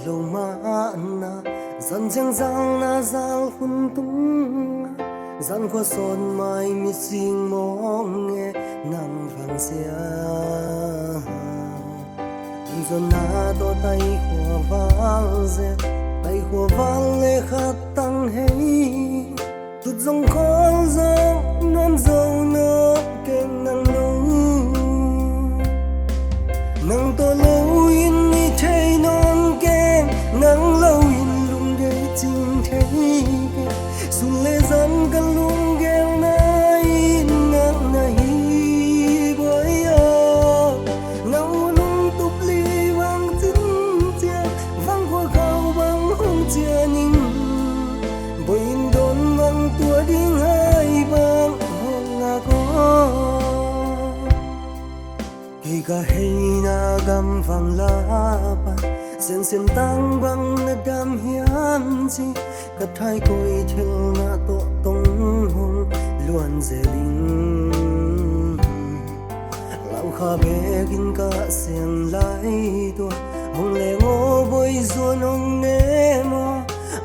lâu mà na dần chẳng giang na zal hun tung dần qua son mai mi sing mong nghe nang vang sia dần na to tay khoa vang ze tay khoa vang lê khát tăng hey tụt dòng con dòng non dâu nó keng nang lâu nang to lâu in ni thấy non keng nang lâu in lung để chinh thấy sun lê dân căn lung gheo nai nang nai boy yo nang lung tụp ly vang chân chia vang qua khâu vang hông chia ninh boy in đón vang tua đinh hai vang hông ngà có khi cả hay na gam vang la pa sen sen tang bang na gam hiam chi cả thai coi thil na to tong hong luan zeling lau kha begin ka sen lai to hong le ngo boy zuan hong ne mo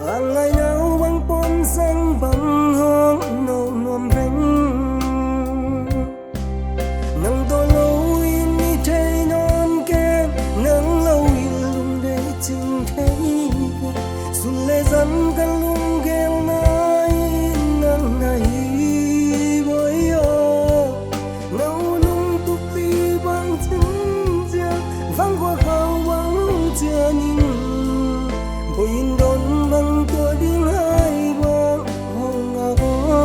ang lai nau bang pon sang bang hong no nom reng nang to lâu in ni thấy non kem nang lâu in lung để chinh thấy sun lê dân căn lung gheo nai nang nai boy yo nau lung tụp ly bang chân chia vang qua khâu vang chia ninh boy in đón vang tua đinh hai vang hong ngà go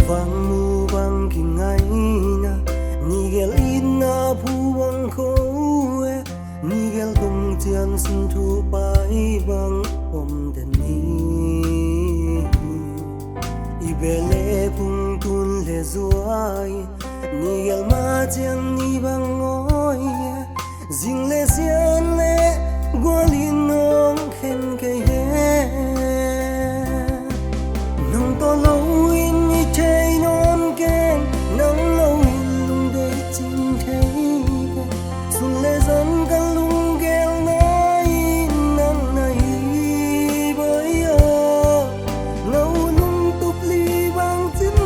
vang mu vang kinh ngay na nigel in na pu vang ko e nigel tung tian sun thu pai vang om den ni ibele pung tun le zuai nigel ma chiang ni vang ngoi jing le xian le gualin nong khen ke he nong to lâu in ni thấy non keng nang lâu in lung để chinh thấy sun lê dân căn lung gheo nai nang nai boy yo nau lung tụp ly vang chân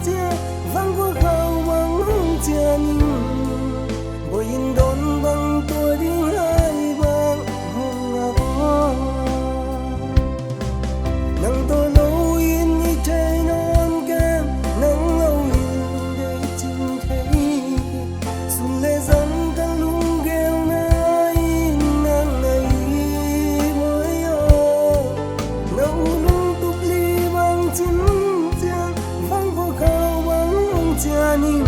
chia vang qua khâu vang hông chia ninh boy in đón vang tua đinh hai vang hông ngà go nang to lâu in ni thấy non kem nang lâu in để chinh thấy sun lê dân căn lung gheo nai nang nai boy yo nau lung tụp ly vang chân chia vang qua khâu vang hông chia ninh